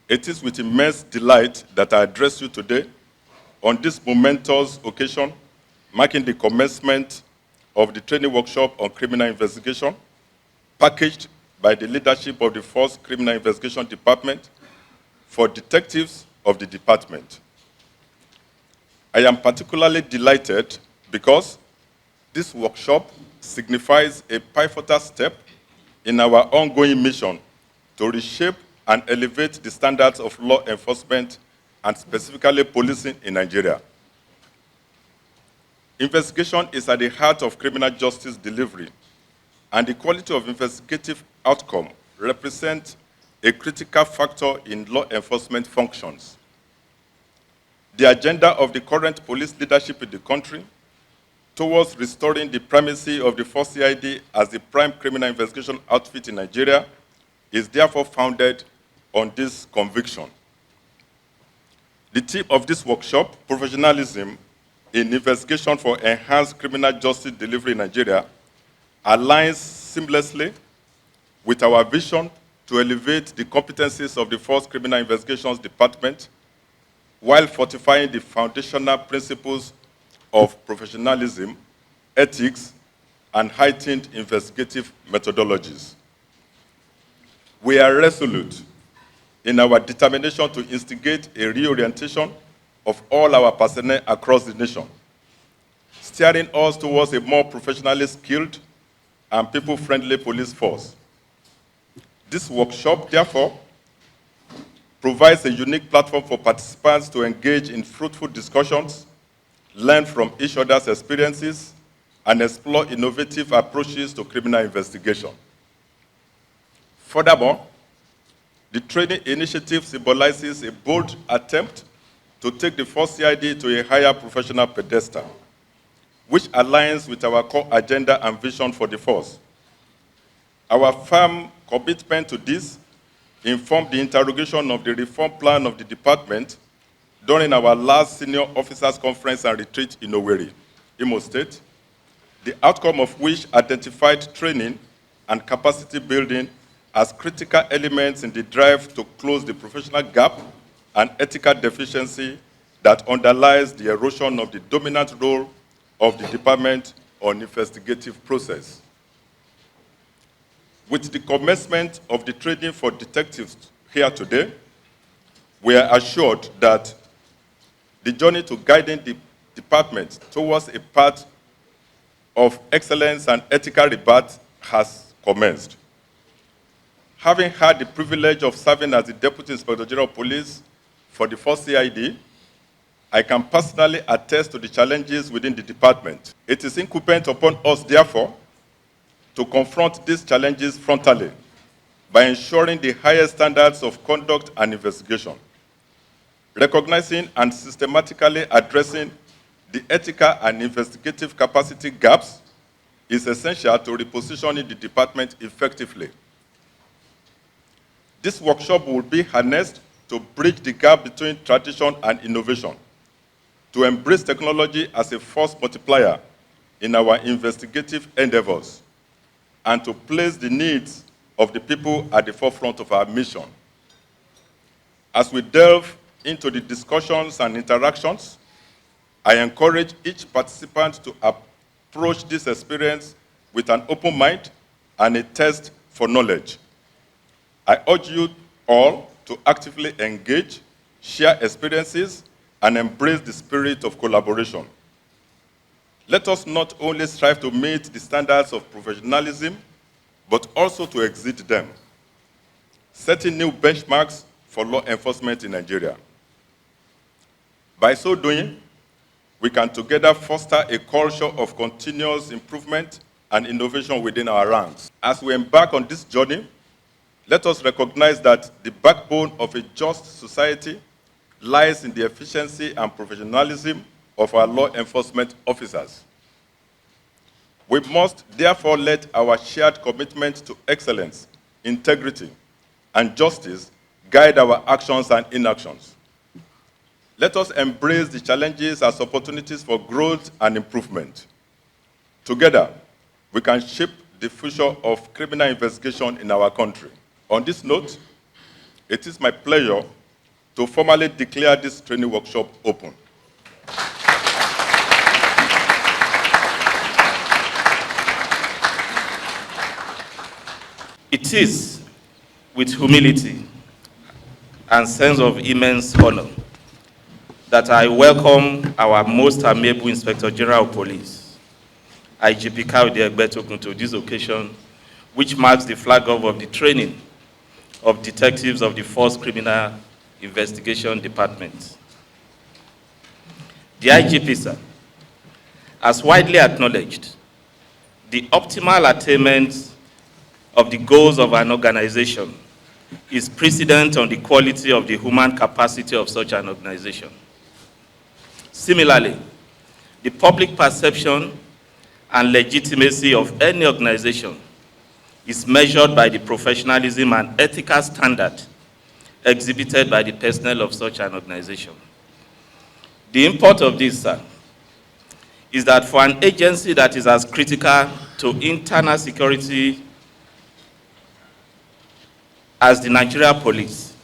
It is with immense delight that I address you today on this momentous occasion, marking the commencement of the training workshop on criminal investigation, packaged by the leadership of the Force Criminal Investigation Department for detectives of the department. I am particularly delighted because this workshop signifies a pivotal step in our ongoing mission to reshape and elevate the standards of law enforcement and specifically policing in Nigeria. Investigation is at the heart of criminal justice delivery, and the quality of investigative outcome represents a critical factor in law enforcement functions. The agenda of the current police leadership in the country towards restoring the primacy of the FCID as the prime criminal investigation outfit in Nigeria is therefore founded on this conviction. The theme of this workshop, Professionalism in Investigation for Enhanced Criminal Justice Delivery in Nigeria, aligns seamlessly with our vision to elevate the competencies of the Force Criminal Investigations Department while fortifying the foundational principles of professionalism, ethics, and heightened investigative methodologies. We are resolute in our determination to instigate a reorientation of all our personnel across the nation, steering us towards a more professionally skilled and people-friendly police force. This workshop, therefore, provides a unique platform for participants to engage in fruitful discussions, learn from each other's experiences, and explore innovative approaches to criminal investigation. Furthermore, the training initiative symbolizes a bold attempt to take the FCID to a higher professional pedestal, which aligns with our core agenda and vision for the force. Our firm commitment to this informed the interrogation of the reform plan of the department during our last senior officers conference and retreat in Owerri, Imo State, the outcome of which identified training and capacity building as critical elements in the drive to close the professional gap and ethical deficiency that underlies the erosion of the dominant role of the department on investigative process. With the commencement of the training for detectives here today, we are assured that the journey to guiding the department towards a path of excellence and ethical rebirth has commenced. Having had the privilege of serving as the Deputy Inspector General of Police for the FCID, I can personally attest to the challenges within the department. It is incumbent upon us, therefore, to confront these challenges frontally by ensuring the highest standards of conduct and investigation. Recognizing and systematically addressing the ethical and investigative capacity gaps is essential to repositioning the department effectively. This workshop will be harnessed to bridge the gap between tradition and innovation, to embrace technology as a force multiplier in our investigative endeavors, and to place the needs of the people at the forefront of our mission. As we delve into the discussions and interactions, I encourage each participant to approach this experience with an open mind and a thirst for knowledge. I urge you all to actively engage, share experiences, and embrace the spirit of collaboration. Let us not only strive to meet the standards of professionalism, but also to exceed them, setting new benchmarks for law enforcement in Nigeria. By so doing, we can together foster a culture of continuous improvement and innovation within our ranks. As we embark on this journey, let us recognize that the backbone of a just society lies in the efficiency and professionalism of our law enforcement officers. We must therefore let our shared commitment to excellence, integrity, and justice guide our actions and inactions. Let us embrace the challenges as opportunities for growth and improvement. Together, we can shape the future of criminal investigation in our country. On this note, it is my pleasure to formally declare this training workshop open. It is with humility and sense of immense honor that I welcome our most amiable Inspector General of Police, IGP Kayode Egbetokun, to this occasion, which marks the flag off of the training of detectives of the Force Criminal Investigation Department. The IGP, sir, as widely acknowledged, the optimal attainment of the goals of an organization is precedent on the quality of the human capacity of such an organization. Similarly, the public perception and legitimacy of any organization is measured by the professionalism and ethical standard exhibited by the personnel of such an organization. The import of this, sir, is that for an agency that is as critical to internal security as the Nigeria Police,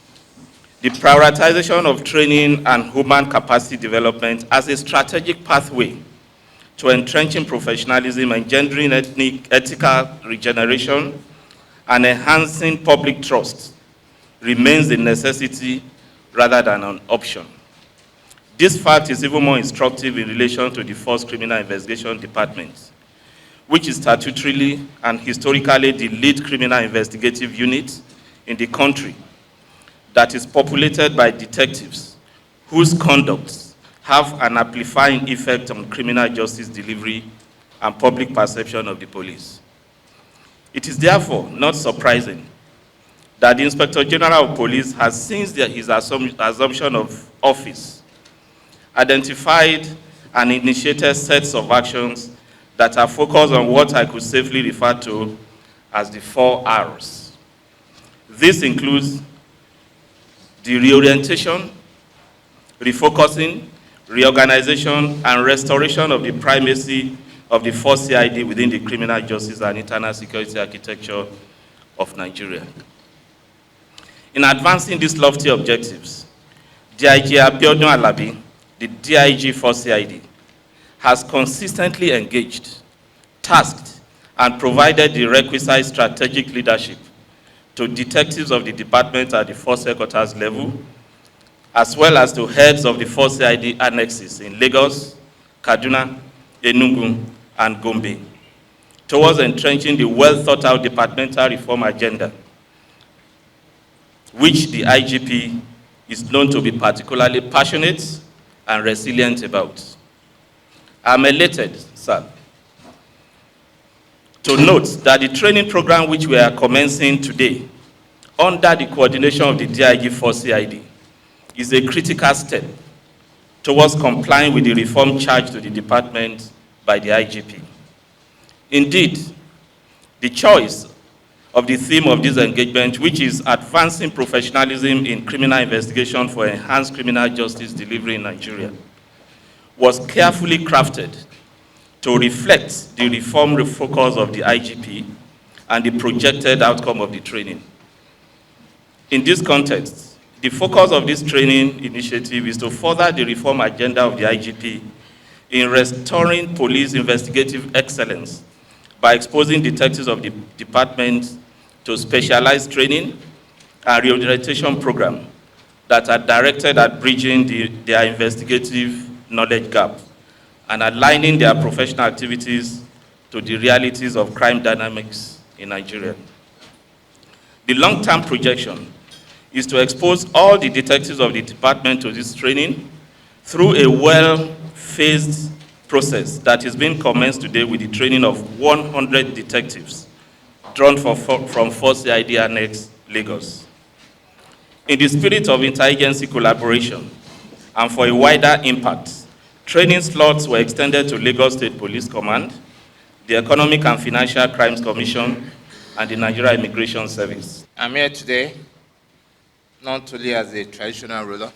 the prioritization of training and human capacity development as a strategic pathway to entrenching professionalism, engendering ethical regeneration, and enhancing public trust remains a necessity rather than an option. This fact is even more instructive in relation to the Force Criminal Investigation Department, which is statutorily and historically the lead criminal investigative unit in the country that is populated by detectives whose conducts have an amplifying effect on criminal justice delivery and public perception of the police. It is therefore not surprising that the Inspector General of Police has, since his assumption of office, identified and initiated sets of actions that are focused on what I could safely refer to as the 4 R's. This includes the reorientation, refocusing, reorganization, and restoration of the primacy of the FCID within the criminal justice and internal security architecture of Nigeria. In advancing these lofty objectives, DIG Abiodun Alabi, the DIG FCID, has consistently engaged, tasked, and provided the requisite strategic leadership to detectives of the department at the Force Headquarters level, as well as to heads of the FCID annexes in Lagos, Kaduna, Enugu, and Gombe, towards entrenching the well-thought-out departmental reform agenda, which the IGP is known to be particularly passionate and resilient about. I'm elated, sir, to note that the training program which we are commencing today, under the coordination of the DIG FCID, is a critical step towards complying with the reform charge to the department by the IGP. Indeed, the choice of the theme of this engagement, which is advancing professionalism in criminal investigation for enhanced criminal justice delivery in Nigeria, was carefully crafted to reflect the reform focus of the IGP and the projected outcome of the training. In this context, the focus of this training initiative is to further the reform agenda of the IGP in restoring police investigative excellence by exposing detectives of the department to specialized training and reorientation programs that are directed at bridging their investigative knowledge gap and aligning their professional activities to the realities of crime dynamics in Nigeria. The long-term projection is to expose all the detectives of the department to this training through a well-phased process that is being commenced today with the training of 100 detectives drawn from FCID Annex, Lagos. In the spirit of interagency collaboration and for a wider impact, training slots were extended to Lagos State Police Command, the Economic and Financial Crimes Commission, and the Nigeria Immigration Service. I'm here today not only as a traditional ruler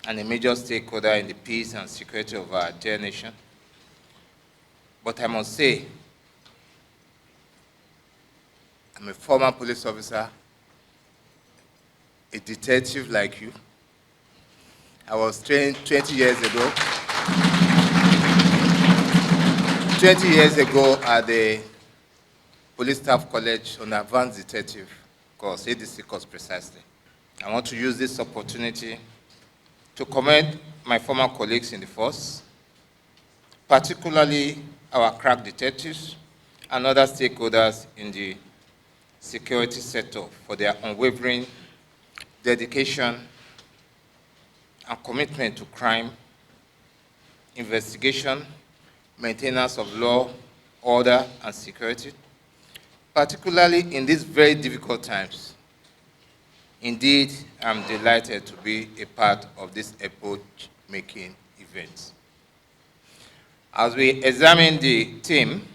and a major stakeholder in the peace and security of our dear nation, but I must say, I'm a former police officer, a detective like you. I was trained 20 years ago. 20 years ago at the Police Staff College on Advanced Detective course, ADC course precisely. I want to use this opportunity to commend my former colleagues in the force, particularly our crack detectives and other stakeholders in the security sector for their unwavering dedication and commitment to crime, investigation, maintenance of law, order, and security, particularly in these very difficult times. Indeed, I'm delighted to be a part of this epoch-making event. As we examine the theme,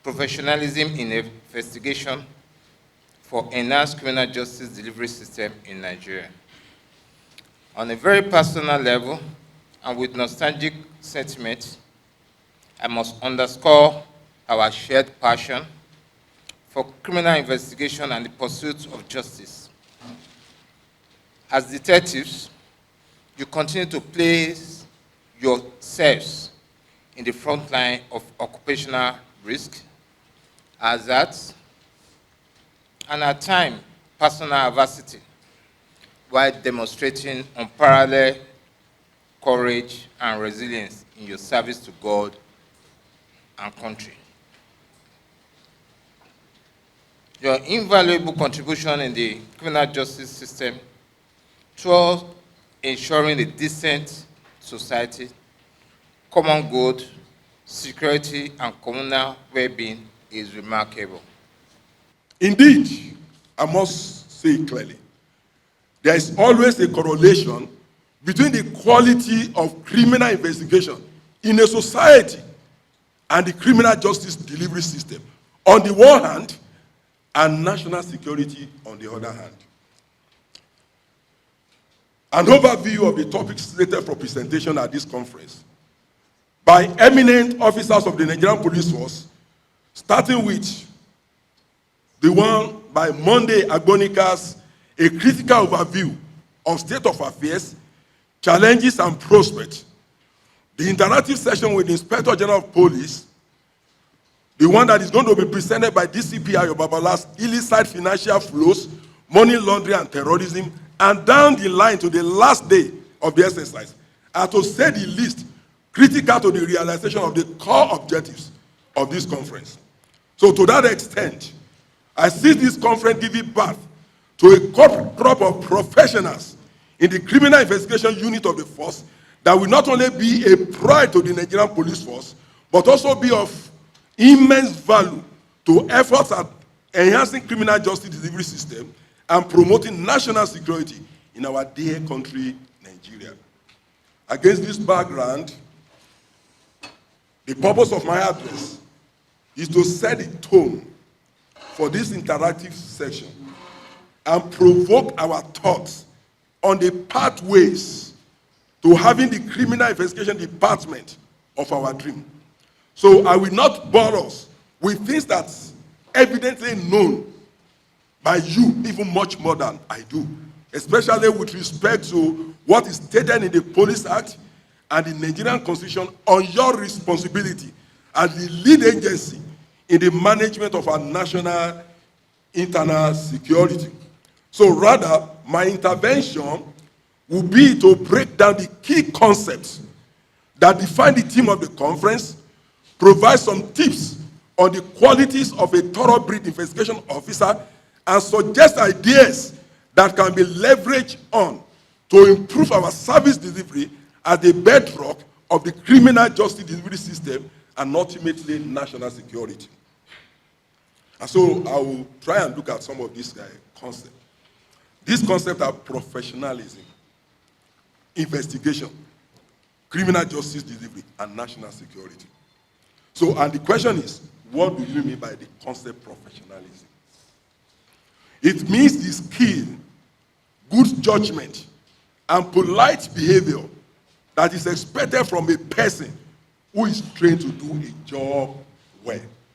Professionalism in Investigation for Enhanced Criminal Justice Delivery System in Nigeria. On a very personal level, and with nostalgic sentiment, I must underscore our shared passion for criminal investigation and the pursuit of justice. As detectives, you continue to place yourselves in the front line of occupational risk, hazards, and at times, personal adversity, while demonstrating unparalleled courage and resilience in your service to God and country. Your invaluable contribution in the criminal justice system towards ensuring a decent society, common good, security, and communal well-being is remarkable. Indeed, I must say clearly, there is always a correlation between the quality of criminal investigation in a society and the criminal justice delivery system on the one hand, and national security on the other hand. An overview of the topics slated for presentation at this conference by eminent officers of the Nigerian Police Force, starting with the one by Monday Agbonika's A Critical Overview of State of Affairs, Challenges and Prospects, the interactive session with the Inspector General of Police, the one that is going to be presented by DCP Ayo Babala's illicit financial flows, money laundering and terrorism, and down the line to the last day of the exercise, are to say the least critical to the realization of the core objectives of this conference. So to that extent, I see this conference giving birth to a crop of professionals in the criminal investigation unit of the force that will not only be a pride to the Nigerian police force, but also be of immense value to efforts at enhancing criminal justice delivery system and promoting national security in our dear country, Nigeria. Against this background, the purpose of my address is to set the tone for this interactive session and provoke our thoughts on the pathways to having the criminal investigation department of our dream. So I will not bore us with things that's evidently known by you even much more than I do, especially with respect to what is stated in the Police Act and the Nigerian Constitution on your responsibility as the lead agency in the management of our national internal security. So rather, my intervention will be to break down the key concepts that define the theme of the conference, provide some tips on the qualities of a thoroughbred investigation officer, and suggest ideas that can be leveraged on to improve our service delivery as the bedrock of the criminal justice delivery system and ultimately national security. And so I will try and look at some of these concepts. These concepts are professionalism, investigation, criminal justice delivery, and national security. So, and the question is, what do you mean by the concept professionalism? It means the skill, good judgment, and polite behavior that is expected from a person who is trained to do a job well.